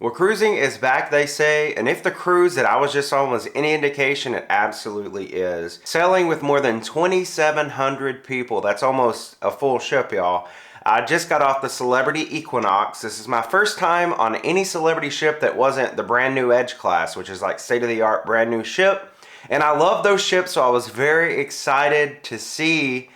Well, cruising is back, they say, and if the cruise that I was just on was any indication, it absolutely is. Sailing with more than 2,700 people, that's almost a full ship, y'all. I just got off the Celebrity Equinox. This is my first time on any Celebrity ship that wasn't the brand new Edge class, which is like state-of-the-art brand new ship. And I love those ships, so I was very excited to see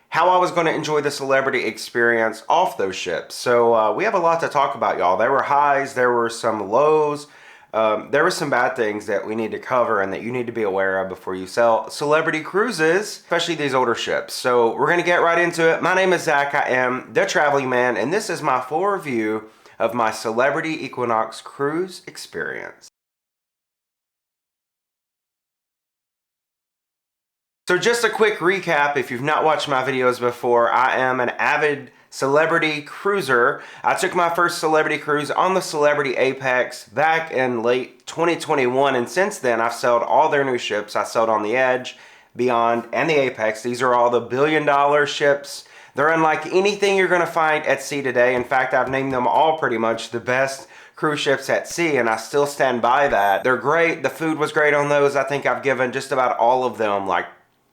how I was going to enjoy the Celebrity experience off those ships. So we have a lot to talk about, y'all. There were highs, there were some lows, there were some bad things that we need to cover and that you need to be aware of before you sail Celebrity cruises, especially these older ships. So we're going to get right into it. My name is Zach. I am the Traveling Man, and this is my full review of my Celebrity Equinox cruise experience. So just a quick recap, if you've not watched my videos before, I am an avid Celebrity cruiser. I took my first Celebrity cruise on the Celebrity Apex back in late 2021, and since then I've sailed all their new ships. I sailed on the Edge, Beyond, and the Apex. These are all the billion-dollar ships. They're unlike anything you're going to find at sea today. In fact, I've named them all pretty much the best cruise ships at sea, and I still stand by that. They're great. The food was great on those. I think I've given just about all of them like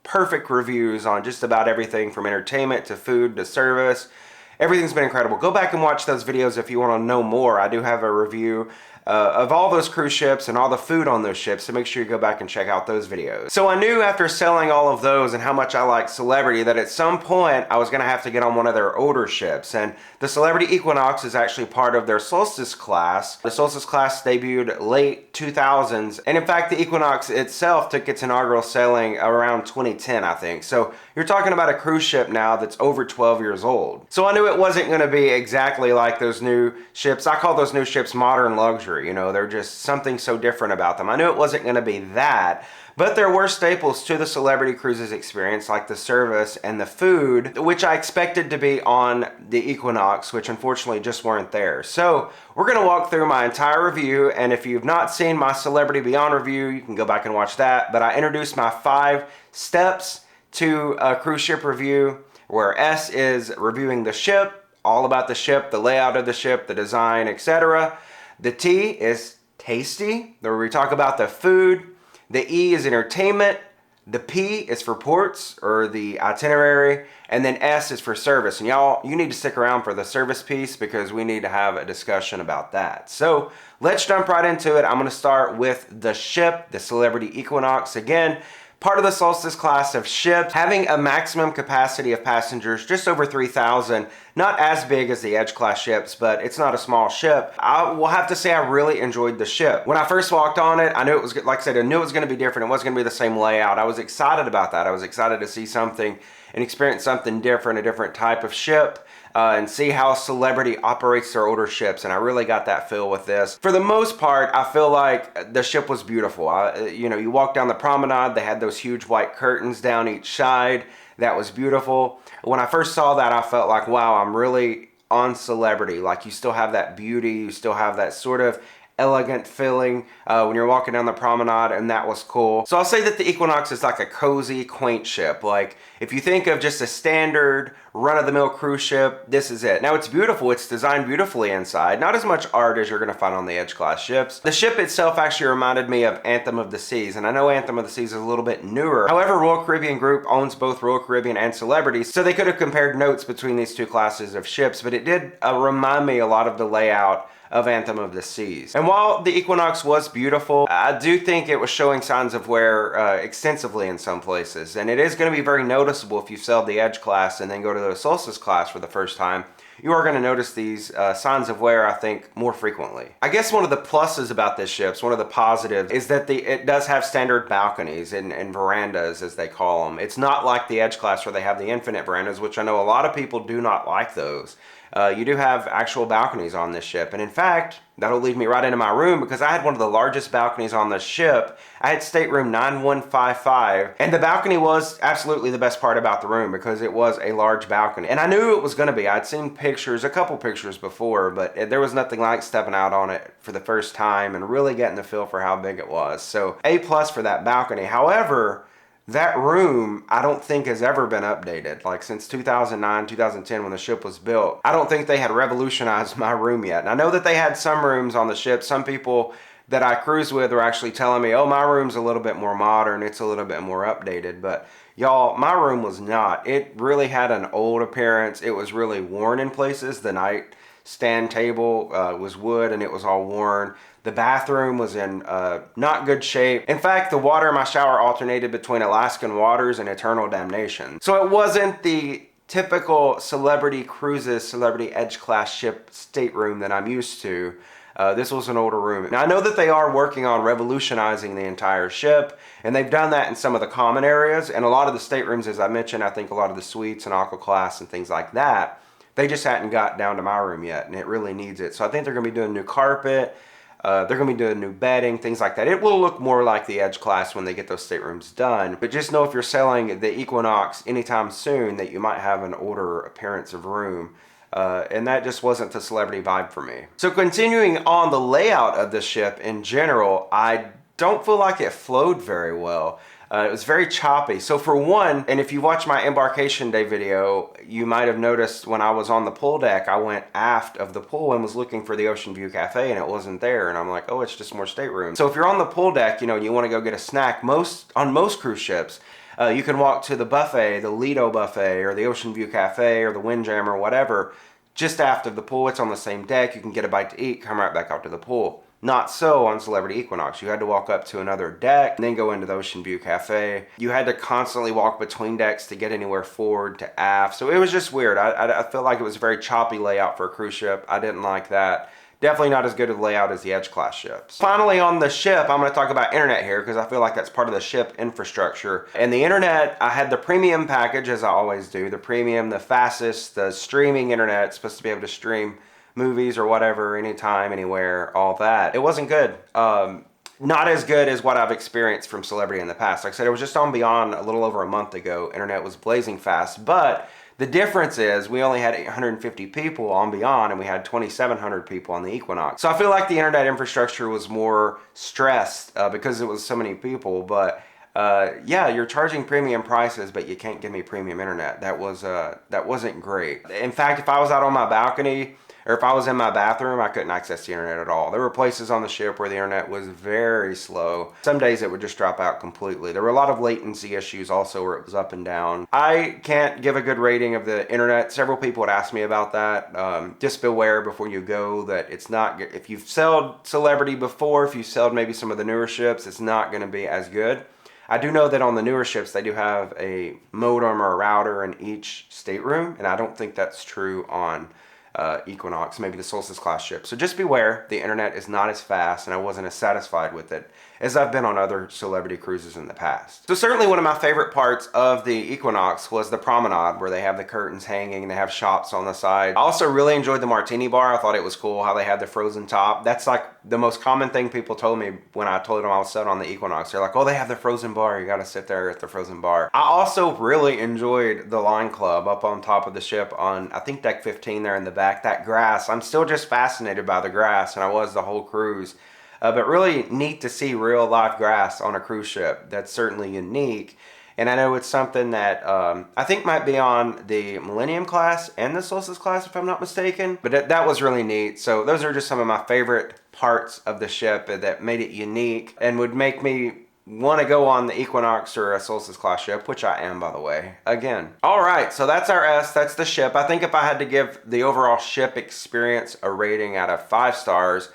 perfect reviews on just about everything from entertainment to food to service. Everything's been incredible. Go back and watch those videos if you want to know more. I do have a review of all those cruise ships and all the food on those ships, so make sure you go back and check out those videos. So I knew after selling all of those and how much I like Celebrity that at some point I was going to have to get on one of their older ships, and the Celebrity Equinox is actually part of their Solstice class. The Solstice class debuted late 2000s, and in fact the Equinox itself took its inaugural sailing around 2010, I think. So you're talking about a cruise ship now that's over 12 years old. So I knew it wasn't going to be exactly like those new ships. I call those new ships modern luxury. You know, they're just something so different about them. I knew it wasn't going to be that, but there were staples to the Celebrity Cruises experience, like the service and the food, which I expected to be on the Equinox, which unfortunately just weren't there. So we're going to walk through my entire review, and if you've not seen my Celebrity Beyond review, you can go back and watch that. But I introduced my 5 steps to a cruise ship review, where S is reviewing the ship, all about the ship, the layout of the ship, the design, etc. The T is tasty, where we talk about the food. The E is entertainment. The P is for ports, or the itinerary. And then S is for service. And y'all, you need to stick around for the service piece because we need to have a discussion about that. So let's jump right into it. I'm going to start with the ship, the Celebrity Equinox. Again, part of the Solstice class of ships, having a maximum capacity of passengers just over 3,000. Not as big as the Edge class ships, but it's not a small ship. I will have to say I really enjoyed the ship. When I first walked on it, I knew it was, like I said, I knew it was going to be different. It wasn't going to be the same layout. I was excited about that. I was excited to see something and experience something different, a different type of ship. And see how Celebrity operates their older ships, and I really got that feel with this. For the most part, I feel like the ship was beautiful. You know, you walk down the promenade, they had those huge white curtains down each side. That was beautiful. When I first saw that, I felt like, wow, I'm really on Celebrity. Like, you still have that beauty, you still have that sort of elegant feeling when you're walking down the promenade, and that was cool. So I'll say that the Equinox is like a cozy, quaint ship. Like, if you think of just a standard run-of-the-mill cruise ship, this is it. Now, it's beautiful. It's designed beautifully inside. Not as much art as you're going to find on the Edge class ships. The ship itself actually reminded me of Anthem of the Seas, and I know Anthem of the Seas is a little bit newer. However, Royal Caribbean Group owns both Royal Caribbean and Celebrity, so they could have compared notes between these two classes of ships, but it did remind me a lot of the layout of Anthem of the Seas. And while the Equinox was beautiful, I do think it was showing signs of wear extensively in some places. And it is going to be very noticeable if you sailed the Edge class and then go to the Solstice class for the first time. You are going to notice these signs of wear, I think, more frequently. I guess one of the pluses about this ship, one of the positives, is that it does have standard balconies and verandas, as they call them. It's not like the Edge class where they have the infinite verandas, which I know a lot of people do not like those. You do have actual balconies on this ship, and in fact, that'll lead me right into my room because I had one of the largest balconies on the ship. I had stateroom 9155, and the balcony was absolutely the best part about the room because it was a large balcony, and I knew it was going to be. I'd seen pictures, a couple pictures before, but there was nothing like stepping out on it for the first time and really getting the feel for how big it was. So A+ for that balcony. However, That room, I don't think has ever been updated. Like since 2009, 2010 when the ship was built, I don't think they had revolutionized my room yet. And I know that they had some rooms on the ship. Some people that I cruised with were actually telling me, oh, my room's a little bit more modern. It's a little bit more updated. But y'all, my room was not. It really had an old appearance. It was really worn in places. The nightstand table was wood and it was all worn. The bathroom was in not good shape. In fact, the water in my shower alternated between Alaskan waters and eternal damnation. So it wasn't the typical Celebrity Cruises, Celebrity Edge class ship stateroom that I'm used to. This was an older room. Now I know that they are working on revolutionizing the entire ship, and they've done that in some of the common areas. And a lot of the staterooms, as I mentioned, I think a lot of the suites and aqua class and things like that, they just hadn't got down to my room yet, and it really needs it. So I think they're gonna be doing new carpet. They're going to be doing new bedding, things like that. It will look more like the Edge class when they get those staterooms done. But just know if you're selling the Equinox anytime soon that you might have an older appearance of room. And that just wasn't the Celebrity vibe for me. So continuing on the layout of the ship in general, I don't feel like it flowed very well. It was very choppy. So for one, and if you watch my embarkation day video, you might have noticed when I was on the pool deck, I went aft of the pool and was looking for the Ocean View Cafe and it wasn't there. And I'm like, oh, it's just more staterooms. So if you're on the pool deck, you know, you want to go get a snack, on most cruise ships, you can walk to the buffet, the Lido buffet or the Ocean View Cafe or the Windjammer or whatever, just aft of the pool. It's on the same deck. You can get a bite to eat, come right back out to the pool. Not so on Celebrity Equinox. You had to walk up to another deck and then go into the Ocean View Cafe. You had to constantly walk between decks to get anywhere forward to aft. So it was just weird. I feel like it was a very choppy layout for a cruise ship. I didn't like that. Definitely not as good a layout as the Edge class ships. Finally on the ship, I'm going to talk about internet here because I feel like that's part of the ship infrastructure. And the internet, I had the premium package as I always do. The premium, the fastest, the streaming internet. It's supposed to be able to stream movies or whatever, anytime, anywhere, all that. It wasn't good. Not as good as what I've experienced from Celebrity in the past. Like I said, it was just on Beyond a little over a month ago. Internet was blazing fast, but the difference is we only had 850 people on Beyond and we had 2,700 people on the Equinox. So I feel like the internet infrastructure was more stressed because it was so many people, but yeah, you're charging premium prices, but you can't give me premium internet. That wasn't great. In fact, if I was out on my balcony, or if I was in my bathroom, I couldn't access the internet at all. There were places on the ship where the internet was very slow. Some days it would just drop out completely. There were a lot of latency issues also where it was up and down. I can't give a good rating of the internet. Several people would ask me about that. Just beware before you go that it's not good. If you've sailed Celebrity before, if you've sailed maybe some of the newer ships, it's not going to be as good. I do know that on the newer ships, they do have a modem or a router in each stateroom, and I don't think that's true on Equinox, maybe the Solstice class ship. So just beware, the internet is not as fast and I wasn't as satisfied with it as I've been on other Celebrity cruises in the past. So certainly one of my favorite parts of the Equinox was the promenade where they have the curtains hanging, they have shops on the side. I also really enjoyed the martini bar. I thought it was cool how they had the frozen top. That's like the most common thing people told me when I told them I was set on the Equinox. They're like, oh, they have the frozen bar. You got to sit there at the frozen bar. I also really enjoyed the Line Club up on top of the ship on, I think, deck 15 there in the back. That grass, I'm still just fascinated by the grass, and I was the whole cruise. But really neat to see real live grass on a cruise ship. That's certainly unique. And I know it's something that I think might be on the Millennium class and the Solstice class, if I'm not mistaken. But that was really neat. So those are just some of my favorite parts of the ship that made it unique and would make me want to go on the Equinox or a Solstice class ship, which I am, by the way, again. All right, so that's our S, that's the ship. I think if I had to give the overall ship experience a rating out of 5 stars,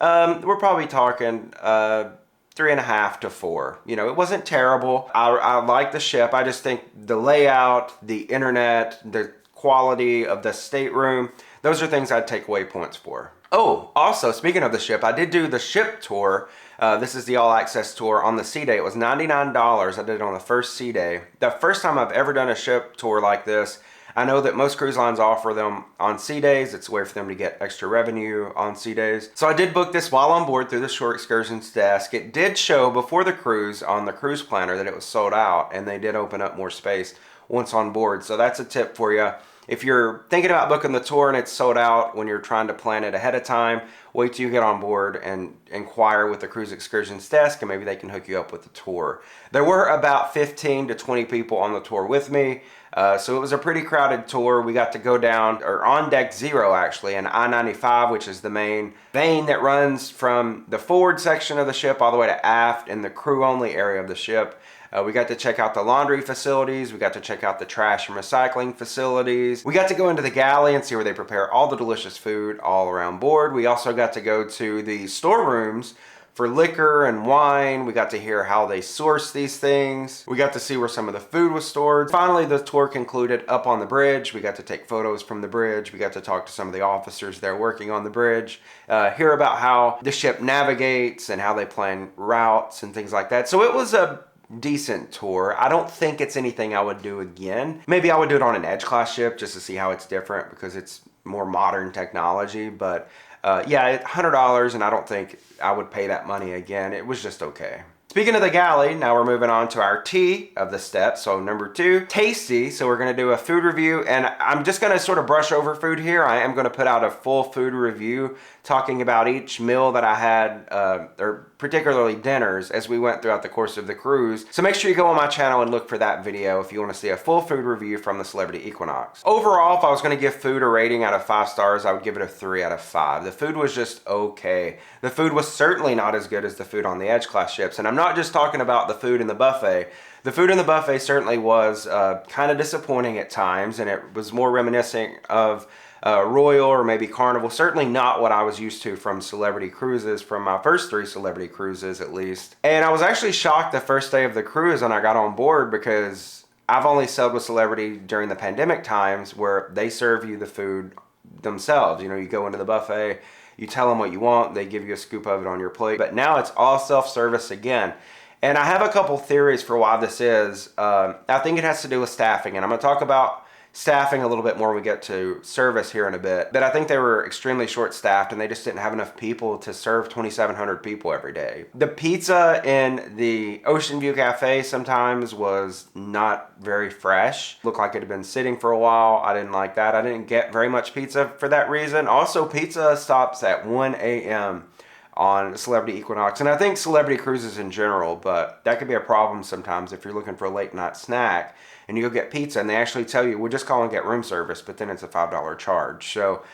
we're probably talking 3.5 to 4. You know, it wasn't terrible. I like the ship. I just think the layout, the internet, the quality of the stateroom, those are things I'd take away points for. Oh, also, speaking of the ship, I did do the ship tour. This is the all-access tour on the sea day. It was $99. I did it on the first sea day. The first time I've ever done a ship tour like this. I know that most cruise lines offer them on sea days. It's a way for them to get extra revenue on sea days. So I did book this while on board through the Shore Excursions desk. It did show before the cruise on the cruise planner that it was sold out, and they did open up more space once on board. So that's a tip for you. if you're thinking about booking the tour and it's sold out when you're trying to plan it ahead of time, wait till you get on board and inquire with the cruise excursions desk, and maybe they can hook you up with the tour. There were about 15 to 20 people on the tour with me, so it was a pretty crowded tour. We got to go down, or on deck 0 actually, in I-95, which is the main vein that runs from the forward section of the ship all the way to aft in the crew only area of the ship. We got to check out the laundry facilities. We got to check out the trash and recycling facilities. We got to go into the galley and see where they prepare all the delicious food all around board. We also got to go to the storerooms for liquor and wine. We got to hear how they source these things. We got to see where some of the food was stored. Finally, the tour concluded up on the bridge. We got to take photos from the bridge. We got to talk to some of the officers there working on the bridge, hear about how the ship navigates and how they plan routes and things like that. So it was a decent tour. I don't think it's anything I would do again. Maybe I would do it on an Edge class ship just to see how it's different because it's more modern technology. But yeah, $100, and I don't think I would pay that money again. It was just okay. Speaking of the galley, now we're moving on to our T of the steps. So number 2, tasty. So we're going to do a food review, and I'm just going to sort of brush over food here. I am going to put out a full food review talking about each meal that I had, or particularly dinners, as we went throughout the course of the cruise. So make sure you go on my channel and look for that video if you want to see a full food review from the Celebrity Equinox. Overall, if I was going to give food a rating out of 5 stars, I would give it a 3 out of 5. The food was just okay. The food was certainly not as good as the food on the Edge class ships, and I'm not just talking about the food in the buffet. The food in the buffet certainly was kind of disappointing at times, and it was more reminiscent of Royal or maybe Carnival. Certainly not what I was used to from Celebrity cruises, from my first 3 Celebrity cruises at least. And I was actually shocked the first day of the cruise when I got on board, because I've only sailed with Celebrity during the pandemic times where they serve you the food themselves. You know, you go into the buffet, you tell them what you want, they give you a scoop of it on your plate. But now it's all self-service again. And I have a couple theories for why this is. I think it has to do with staffing, and I'm going to talk about staffing a little bit more when we get to service here in a bit. But I think they were extremely short-staffed, and they just didn't have enough people to serve 2,700 people every day. The pizza in the Ocean View Cafe sometimes was not very fresh. Looked like it had been sitting for a while. I didn't like that. I didn't get very much pizza for that reason. Also, pizza stops at 1 a.m. on Celebrity Equinox, and I think Celebrity cruises in general, but that could be a problem sometimes if you're looking for a late night snack and you go get pizza and they actually tell you, we're just calling it get room service, but then it's a $5 charge. So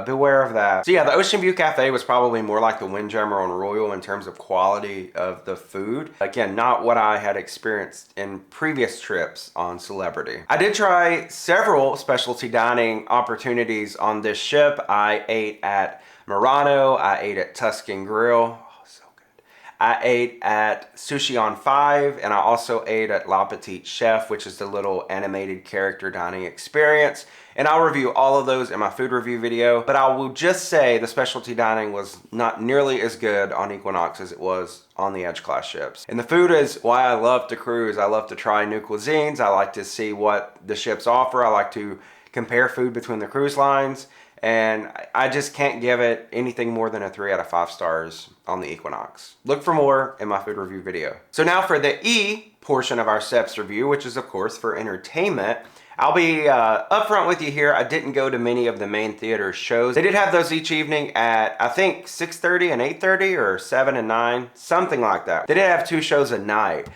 beware of that. So yeah, the Ocean View Cafe was probably more like the Windjammer on Royal in terms of quality of the food. Again, not what I had experienced in previous trips on Celebrity. I did try several specialty dining opportunities on this ship. I ate at Murano, I ate at Tuscan Grill. Oh, so good. I ate at Sushi on 5, and I also ate at La Petite Chef, which is the little animated character dining experience. And I'll review all of those in my food review video, but I will just say the specialty dining was not nearly as good on Equinox as it was on the Edge class ships. And the food is why I love to cruise. I love to try new cuisines. I like to see what the ships offer. I like to compare food between the cruise lines. And I just can't give it anything more than a 3 out of 5 stars on the Equinox. Look for more in my food review video. So now for the E portion of our steps review, which is of course for entertainment. I'll be upfront with you here. I didn't go to many of the main theater shows. They did have those each evening at, I think, 6:30 and 8:30 or 7 and 9, something like that. They did have 2 shows a night.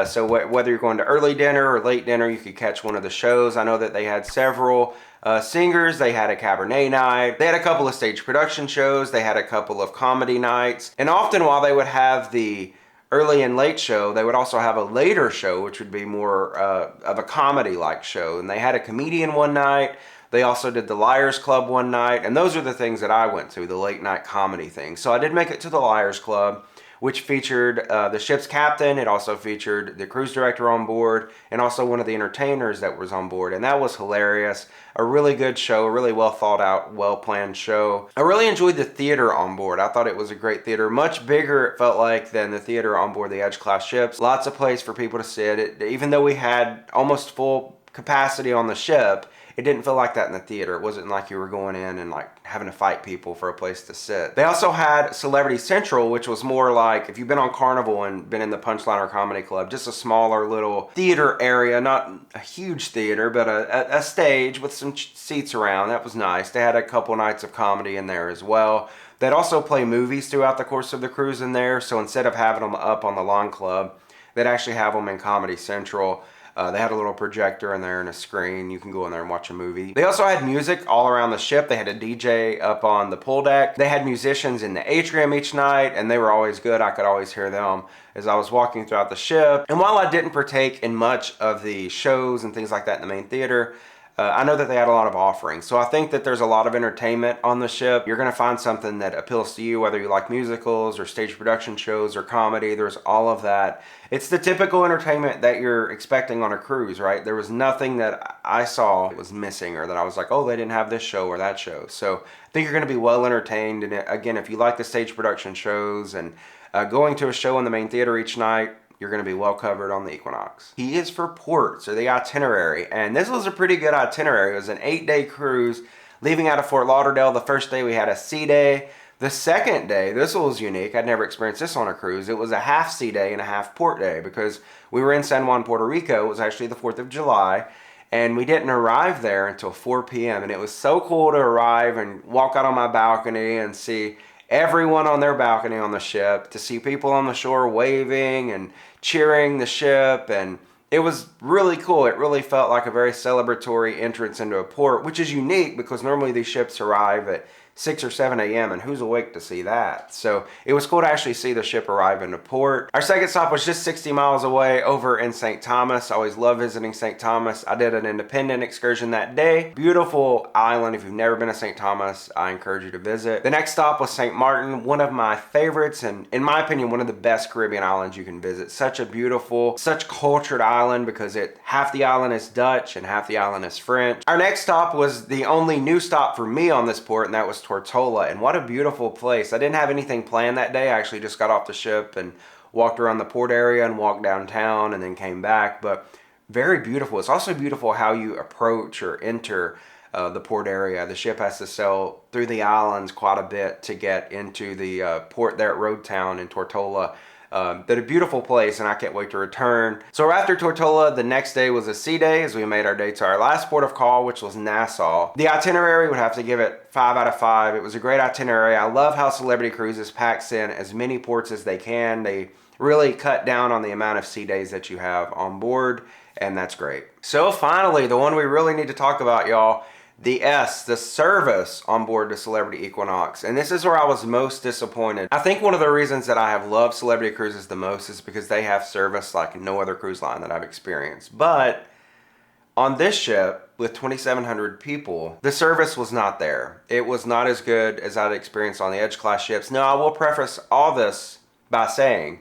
So whether you're going to early dinner or late dinner, you could catch one of the shows. I know that they had several singers. They had a cabaret night. They had a couple of stage production shows. They had a couple of comedy nights. And often while they would have the early and late show, they would also have a later show, which would be more of a comedy-like show. And they had a comedian one night. They also did the Liars Club one night. And those are the things that I went to, the late night comedy things. So I did make it to the Liars Club, which featured the ship's captain. It also featured the cruise director on board and also one of the entertainers that was on board. And that was hilarious. A really good show, a really well thought out, well planned show. I really enjoyed the theater on board. I thought it was a great theater. Much bigger, it felt like, than the theater on board the Edge class ships. Lots of place for people to sit. Even though we had almost full capacity on the ship, it didn't feel like that in the theater. It wasn't like you were going in and like having to fight people for a place to sit. They also had Celebrity Central, which was more like if you've been on Carnival and been in the Punchliner Comedy Club, just a smaller little theater area, not a huge theater, but a stage with some seats around. That was nice. They had a couple nights of comedy in there as well. They'd also play movies throughout the course of the cruise in there. So instead of having them up on the Lawn Club, they'd actually have them in Comedy Central. They had a little projector in there and a screen. You can go in there and watch a movie. They also had music all around the ship. They had a DJ up on the pool deck. They had musicians in the atrium each night, and they were always good. I could always hear them as I was walking throughout the ship. And while I didn't partake in much of the shows and things like that in the main theater, I know that they had a lot of offerings. So I think that there's a lot of entertainment on the ship. You're going to find something that appeals to you, whether you like musicals or stage production shows or comedy. There's all of that. It's the typical entertainment that you're expecting on a cruise, right? There was nothing that I saw that was missing or that I was like, oh, they didn't have this show or that show. So I think you're going to be well entertained. And again, if you like the stage production shows and going to a show in the main theater each night, you're going to be well covered on the Equinox. He is for ports, or the Itinerary. And this was a pretty good itinerary. It was an 8-day cruise leaving out of Fort Lauderdale. The first day we had a sea day. The second day, this was unique. I'd never experienced this on a cruise. It was a half sea day and a half port day because we were in San Juan, Puerto Rico. It was actually the 4th of July. And we didn't arrive there until 4 p.m. And it was so cool to arrive and walk out on my balcony and see everyone on their balcony on the ship, to see people on the shore waving and cheering the ship, and it was really cool. It really felt like a very celebratory entrance into a port, which is unique because normally these ships arrive at 6 or 7 a.m. and who's awake to see that? So it was cool to actually see the ship arrive into port. Our second stop was just 60 miles away over in St. Thomas. I always love visiting St. Thomas. I did an independent excursion that day. Beautiful island. If you've never been to St. Thomas, I encourage you to visit. The next stop was St. Maarten, one of my favorites, and in my opinion, one of the best Caribbean islands you can visit. Such a beautiful, such cultured island because half the island is Dutch and half the island is French. Our next stop was the only new stop for me on this port, and that was Tortola, and what a beautiful place. I didn't have anything planned that day. I actually just got off the ship and walked around the port area and walked downtown and then came back, but very beautiful. It's also beautiful how you approach or enter the port area. The ship has to sail through the islands quite a bit to get into the port there at Road Town in Tortola. But a beautiful place, and I can't wait to return. So after Tortola, the next day was a sea day as we made our day to our last port of call, which was Nassau. The itinerary would have to give it 5 out of 5. It was a great itinerary. I love how Celebrity Cruises packs in as many ports as they can. They really cut down on the amount of sea days that you have on board, and that's great. So finally, the one we really need to talk about, y'all, the service on board the Celebrity Equinox. And this is where I was most disappointed. I think one of the reasons that I have loved Celebrity Cruises the most is because they have service like no other cruise line that I've experienced. But on this ship with 2,700 people, the service was not there. It was not as good as I'd experienced on the Edge class ships. Now, I will preface all this by saying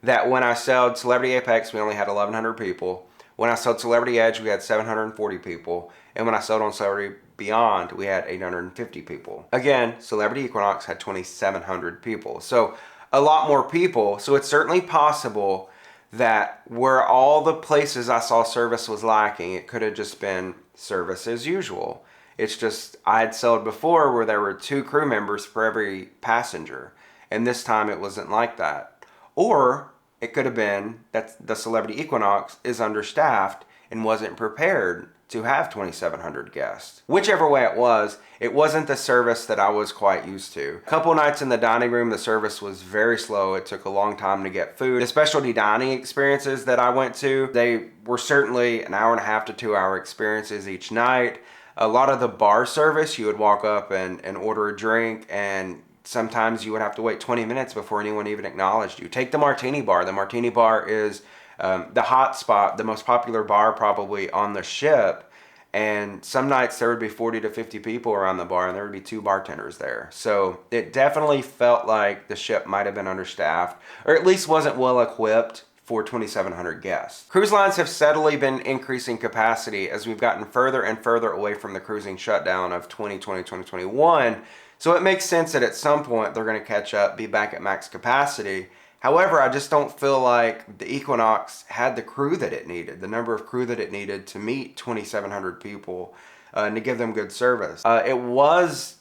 that when I sailed Celebrity Apex, we only had 1,100 people. When I sailed Celebrity Edge, we had 740 people. And when I sailed on Celebrity Beyond, we had 850 people. Again, Celebrity Equinox had 2,700 people. So a lot more people. So it's certainly possible that where all the places I saw service was lacking, it could have just been service as usual. It's just, I had sailed before where there were 2 crew members for every passenger. And this time it wasn't like that. Or it could have been that the Celebrity Equinox is understaffed and wasn't prepared to have 2,700 guests. Whichever way it wasn't the service that I was quite used to. A couple nights in the dining room, the service was very slow. It took a long time to get food. The specialty dining experiences that I went to, they were certainly an hour and a half to 2 hour experiences each night. A lot of the bar service, you would walk up and order a drink, and sometimes you would have to wait 20 minutes before anyone even acknowledged you. Take the Martini Bar. The Martini Bar is the hot spot, the most popular bar probably on the ship. And some nights there would be 40 to 50 people around the bar, and there would be 2 bartenders there. So it definitely felt like the ship might have been understaffed, or at least wasn't well equipped for 2,700 guests. Cruise lines have steadily been increasing capacity as we've gotten further and further away from the cruising shutdown of 2020, 2021. So it makes sense that at some point they're going to catch up, be back at max capacity. However, I just don't feel like the Equinox had the crew that it needed, the number of crew that it needed to meet 2,700 people. and to give them good service. It was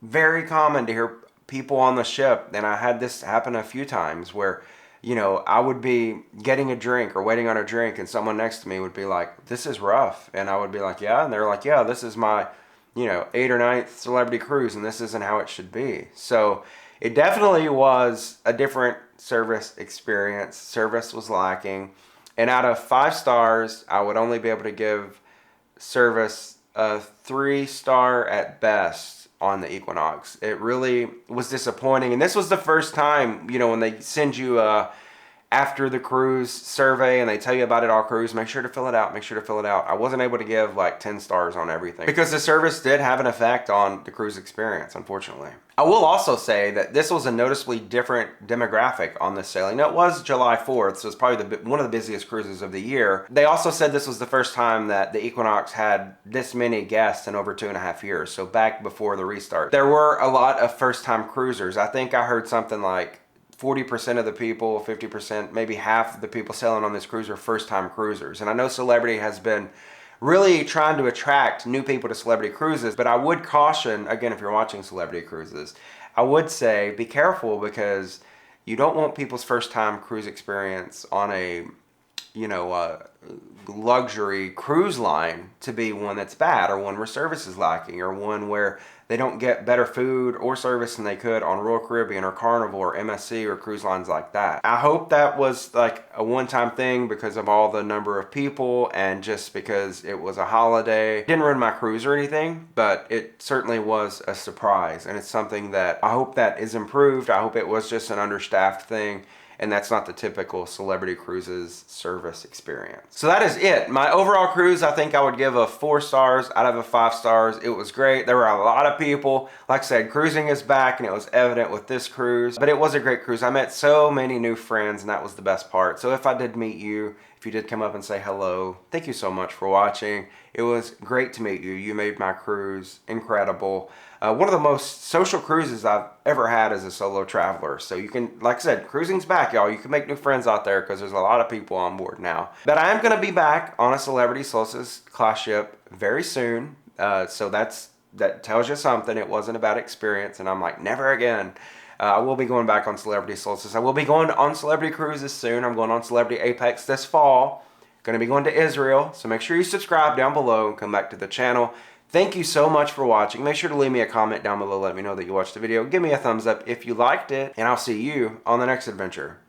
very common to hear people on the ship, and I had this happen a few times where, you know, I would be getting a drink or waiting on a drink, and someone next to me would be like, "This is rough," and I would be like, "Yeah," and they're like, "Yeah, this is my, you know, 8th or 9th celebrity cruise, and this isn't how it should be." So it definitely was a different service experience. Service was lacking, and out of 5 stars, I would only be able to give service a 3-star at best on the Equinox. It really was disappointing, and this was the first time, you know, when they send you a after the cruise survey and they tell you about it all cruise, make sure to fill it out, make sure to fill it out. I wasn't able to give like 10 stars on everything because the service did have an effect on the cruise experience, unfortunately. I will also say that this was a noticeably different demographic on this sailing. Now, it was July 4th, so it's probably one of the busiest cruises of the year. They also said this was the first time that the Equinox had this many guests in over 2.5 years, so back before the restart. There were a lot of first-time cruisers. I think I heard something like 40% of the people, 50%, maybe half of the people sailing on this cruise are first-time cruisers. And I know Celebrity has been really trying to attract new people to Celebrity Cruises, but I would caution, again, if you're watching Celebrity Cruises, I would say be careful, because you don't want people's first-time cruise experience on a, you know, luxury cruise line to be one that's bad, or one where service is lacking, or one where they don't get better food or service than they could on Royal Caribbean or Carnival or MSC or cruise lines like that. I hope that was like a one-time thing because of all the number of people and just because it was a holiday. It didn't ruin my cruise or anything, but it certainly was a surprise, and it's something that I hope that is improved. I hope it was just an understaffed thing, and that's not the typical Celebrity Cruises service experience. So that is it. My overall cruise, I think I would give a 4 stars out of a 5 stars. It was great. There were a lot of people. Like I said, cruising is back, and it was evident with this cruise. But it was a great cruise. I met so many new friends, and that was the best part. So if I did meet you, if you did come up and say hello, thank you so much for watching. It was great to meet you. You made my cruise incredible. One of the most social cruises I've ever had as a solo traveler. So you can, like I said, cruising's back, y'all. You can make new friends out there because there's a lot of people on board now. But I am going to be back on a Celebrity Solstice class ship very soon. So that tells you something. It wasn't a bad experience, and I'm like, never again. I will be going back on Celebrity Solstice. I will be going on Celebrity Cruises soon. I'm going on Celebrity Apex this fall. Going to be going to Israel. So make sure you subscribe down below and come back to the channel. Thank you so much for watching. Make sure to leave me a comment down below. Let me know that you watched the video. Give me a thumbs up if you liked it. And I'll see you on the next adventure.